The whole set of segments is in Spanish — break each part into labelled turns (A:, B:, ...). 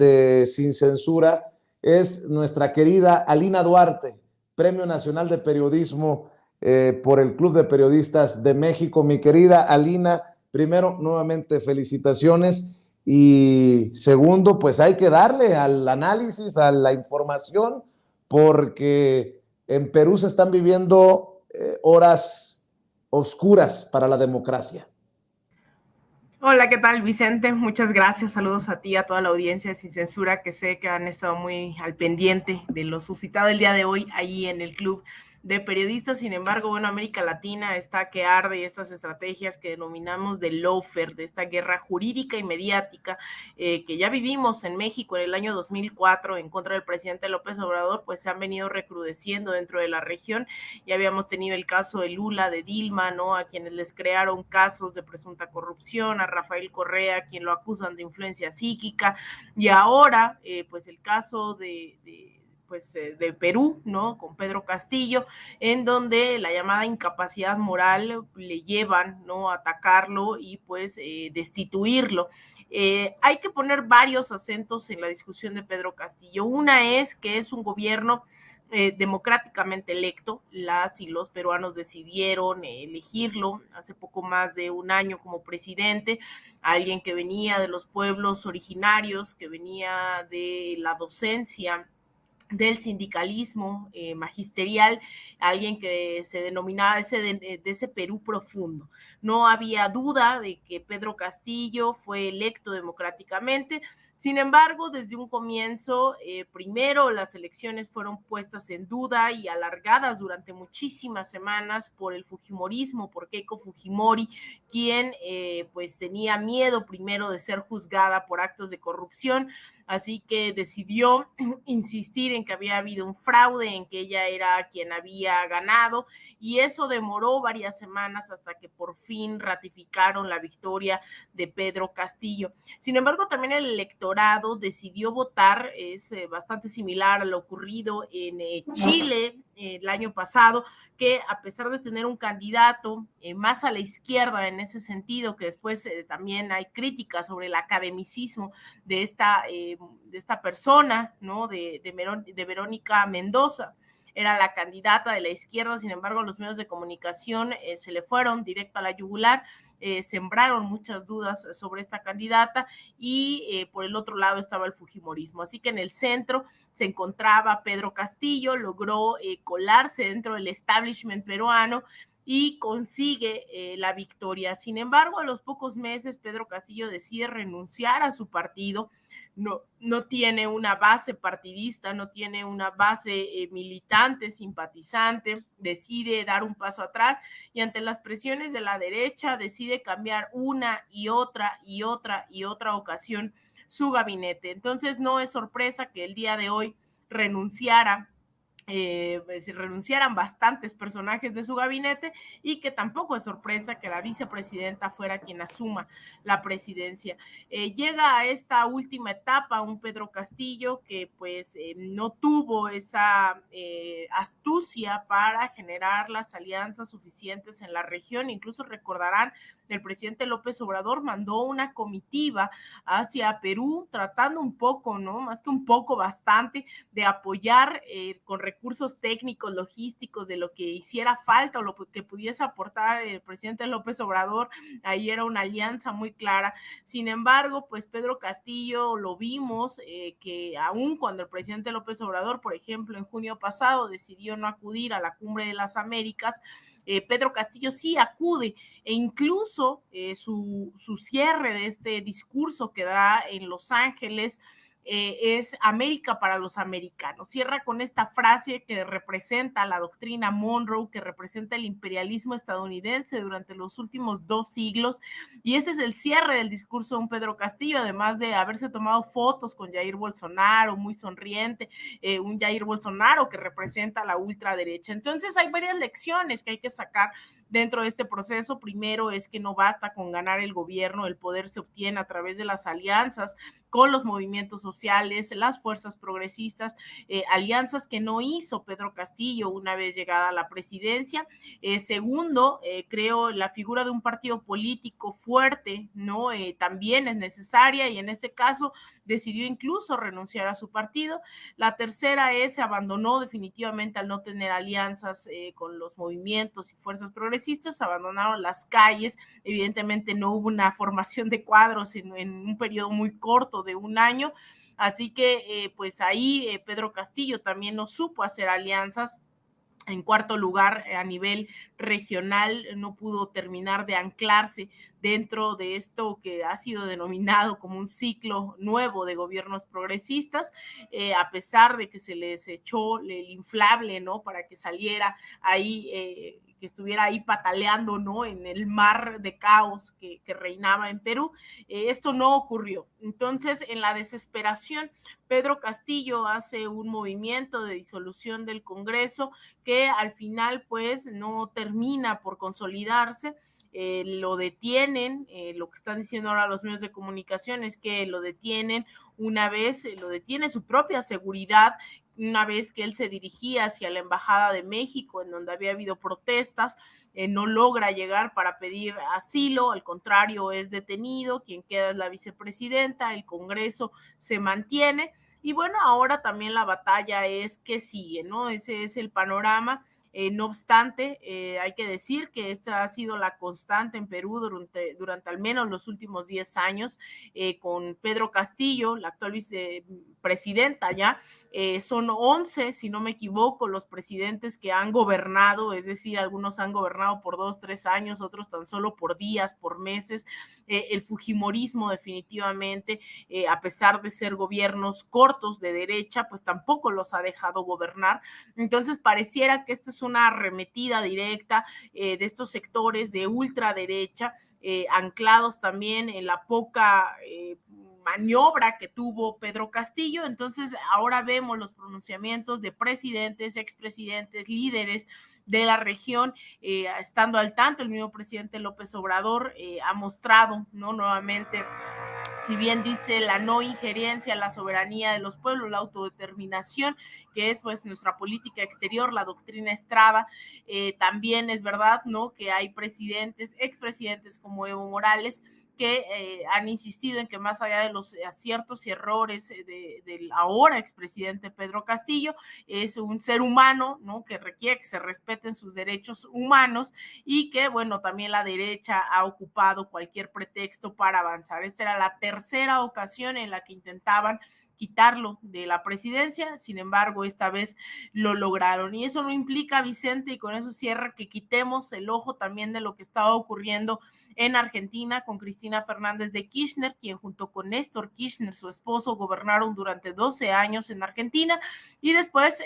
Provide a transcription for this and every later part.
A: de Sin Censura es nuestra querida Alina Duarte, Premio Nacional de Periodismo por el Club de Periodistas de México. Mi querida Alina, primero, nuevamente felicitaciones, y segundo, pues hay que darle al análisis, a la información, porque en Perú se están viviendo horas oscuras para la democracia.
B: Hola, ¿qué tal, Vicente? Muchas gracias. Saludos a ti, a toda la audiencia de Sin Censura, que sé que han estado muy al pendiente de lo suscitado el día de hoy ahí en el Club de Periodistas. Sin embargo, bueno, América Latina está que arde, y estas estrategias que denominamos de lawfare, de esta guerra jurídica y mediática que ya vivimos en México en el año 2004 en contra del presidente López Obrador, pues se han venido recrudeciendo dentro de la región. Ya habíamos tenido el caso de Lula, de Dilma, ¿no? A quienes les crearon casos de presunta corrupción, a Rafael Correa, a quien lo acusan de influencia psíquica, y ahora, pues el caso de Perú, ¿no? Con Pedro Castillo, en donde la llamada incapacidad moral le llevan, ¿no? A atacarlo y pues destituirlo. Hay que poner varios acentos en la discusión de Pedro Castillo. Una es que es un gobierno democráticamente electo. Las y los peruanos decidieron elegirlo hace poco más de un año como presidente, alguien que venía de los pueblos originarios, que venía de la docencia, del sindicalismo magisterial, alguien que se denominaba de ese Perú profundo. No había duda de que Pedro Castillo fue electo democráticamente. Sin embargo, desde un comienzo, primero las elecciones fueron puestas en duda y alargadas durante muchísimas semanas por el fujimorismo, por Keiko Fujimori, quien pues tenía miedo primero de ser juzgada por actos de corrupción, así que decidió insistir en que había habido un fraude, en que ella era quien había ganado, y eso demoró varias semanas hasta que por fin ratificaron la victoria de Pedro Castillo. Sin embargo, también el electorado decidió votar, es bastante similar a lo ocurrido en Chile el año pasado, que a pesar de tener un candidato más a la izquierda en ese sentido, que después también hay críticas sobre el academicismo de esta persona, ¿no? de Verónica Mendoza, era la candidata de la izquierda. Sin embargo, los medios de comunicación se le fueron directo a la yugular, sembraron muchas dudas sobre esta candidata, y por el otro lado estaba el fujimorismo. Así que en el centro se encontraba Pedro Castillo, logró colarse dentro del establishment peruano y consigue la victoria. Sin embargo, a los pocos meses, Pedro Castillo decide renunciar a su partido. No tiene una base partidista, no tiene una base militante, simpatizante, decide dar un paso atrás, y ante las presiones de la derecha decide cambiar una y otra y otra y otra ocasión su gabinete. Entonces no es sorpresa que el día de hoy renunciaran bastantes personajes de su gabinete, y que tampoco es sorpresa que la vicepresidenta fuera quien asuma la presidencia. Llega a esta última etapa un Pedro Castillo que pues no tuvo esa astucia para generar las alianzas suficientes en la región. Incluso recordarán, el presidente López Obrador mandó una comitiva hacia Perú tratando un poco, ¿no? Más que un poco, bastante, de apoyar con recursos técnicos, logísticos, de lo que hiciera falta o lo que pudiese aportar el presidente López Obrador. Ahí era una alianza muy clara. Sin embargo, pues Pedro Castillo lo vimos que aún cuando el presidente López Obrador, por ejemplo, en junio pasado decidió no acudir a la Cumbre de las Américas, Pedro Castillo sí acude, e incluso su cierre de este discurso que da en Los Ángeles es América para los americanos. Cierra con esta frase que representa la doctrina Monroe, que representa el imperialismo estadounidense durante los últimos 2 siglos, y ese es el cierre del discurso de un Pedro Castillo, además de haberse tomado fotos con Jair Bolsonaro, muy sonriente, un Jair Bolsonaro que representa la ultraderecha. Entonces hay varias lecciones que hay que sacar dentro de este proceso. Primero es que no basta con ganar el gobierno, el poder se obtiene a través de las alianzas con los movimientos sociales, las fuerzas progresistas, alianzas que no hizo Pedro Castillo una vez llegada a la presidencia. Segundo, creo la figura de un partido político fuerte, ¿no? También es necesaria, y en este caso decidió incluso renunciar a su partido. La tercera es, se abandonó definitivamente al no tener alianzas con los movimientos y fuerzas progresistas, abandonaron las calles. Evidentemente no hubo una formación de cuadros en un periodo muy corto de un año, así que pues ahí Pedro Castillo también no supo hacer alianzas. En cuarto lugar, a nivel regional, no pudo terminar de anclarse dentro de esto que ha sido denominado como un ciclo nuevo de gobiernos progresistas, a pesar de que se les echó el inflable, ¿no? Para que saliera ahí, que estuviera ahí pataleando, ¿no? En el mar de caos que reinaba en Perú. Esto no ocurrió. Entonces, en la desesperación, Pedro Castillo hace un movimiento de disolución del Congreso que al final pues no termina por consolidarse. Lo detienen, lo que están diciendo ahora los medios de comunicación es que lo detienen una vez, lo detiene su propia seguridad, una vez que él se dirigía hacia la Embajada de México, en donde había habido protestas, no logra llegar para pedir asilo, al contrario, es detenido, quien queda es la vicepresidenta, el Congreso se mantiene, y bueno, ahora también la batalla es qué sigue, ¿no? Ese es el panorama. No obstante, hay que decir que esta ha sido la constante en Perú durante al menos los últimos 10 años, con Pedro Castillo, la actual vicepresidenta ya. Son 11, si no me equivoco, los presidentes que han gobernado, es decir, algunos han gobernado por 2, 3 años, otros tan solo por días, por meses. El fujimorismo definitivamente, a pesar de ser gobiernos cortos de derecha, pues tampoco los ha dejado gobernar. Entonces pareciera que esta es una arremetida directa de estos sectores de ultraderecha, anclados también en la poca maniobra que tuvo Pedro Castillo. Entonces ahora vemos los pronunciamientos de presidentes, expresidentes, líderes de la región, estando al tanto. El mismo presidente López Obrador ha mostrado, ¿no? Nuevamente, si bien dice la no injerencia, la soberanía de los pueblos, la autodeterminación, que es pues nuestra política exterior, la doctrina Estrada, también es verdad, ¿no? Que hay presidentes, expresidentes como Evo Morales, que han insistido en que más allá de los aciertos y errores del ahora expresidente Pedro Castillo, es un ser humano, ¿no? Que requiere que se respeten sus derechos humanos, y que, bueno, también la derecha ha ocupado cualquier pretexto para avanzar. Esta era la tercera ocasión en la que intentaban quitarlo de la presidencia, sin embargo, esta vez lo lograron. Y eso no implica, Vicente, y con eso cierra, que quitemos el ojo también de lo que estaba ocurriendo en Argentina con Cristina Fernández de Kirchner, quien junto con Néstor Kirchner, su esposo, gobernaron durante 12 años en Argentina, y después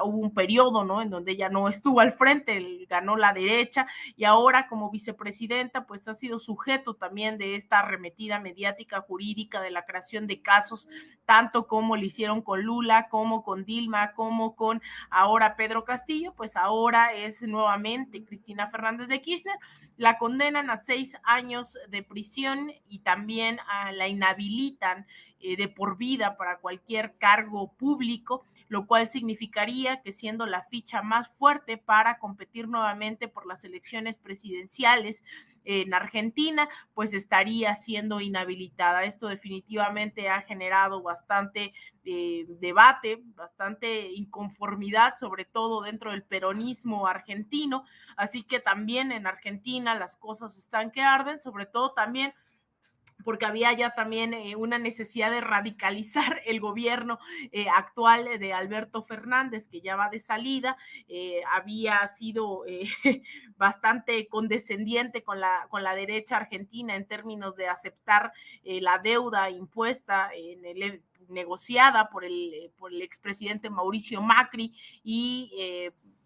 B: hubo un periodo, ¿no? En donde ella no estuvo al frente, ganó la derecha, y ahora como vicepresidenta pues ha sido sujeto también de esta arremetida mediática jurídica de la creación de casos, tanto como lo hicieron con Lula, como con Dilma, como con ahora Pedro Castillo. Pues ahora es nuevamente Cristina Fernández de Kirchner. La condenan a 6 años de prisión y también la inhabilitan de por vida para cualquier cargo público, lo cual significaría que, siendo la ficha más fuerte para competir nuevamente por las elecciones presidenciales en Argentina, pues estaría siendo inhabilitada. Esto definitivamente ha generado bastante debate, bastante inconformidad, sobre todo dentro del peronismo argentino. Así que también en Argentina las cosas están que arden, sobre todo también porque había ya también una necesidad de radicalizar el gobierno actual de Alberto Fernández, que ya va de salida. Había sido bastante condescendiente con la derecha argentina en términos de aceptar la deuda impuesta negociada por el expresidente Mauricio Macri, y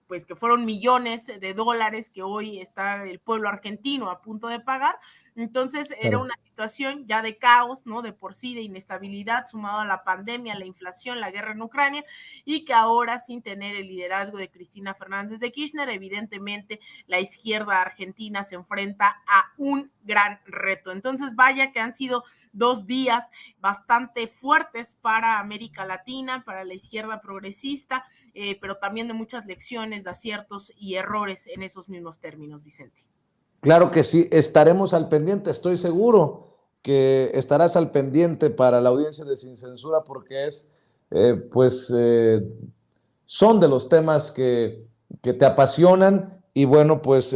B: pues que fueron millones de dólares que hoy está el pueblo argentino a punto de pagar. Entonces era una situación ya de caos, ¿no? De por sí, de inestabilidad, sumado a la pandemia, la inflación, la guerra en Ucrania, y que ahora, sin tener el liderazgo de Cristina Fernández de Kirchner, evidentemente la izquierda argentina se enfrenta a un gran reto. Entonces, vaya que han sido 2 días bastante fuertes para América Latina, para la izquierda progresista, pero también de muchas lecciones, de aciertos y errores en esos mismos términos, Vicente.
A: Claro que sí, estaremos al pendiente, estoy seguro que estarás al pendiente para la audiencia de Sin Censura porque son de los temas que te apasionan y bueno, pues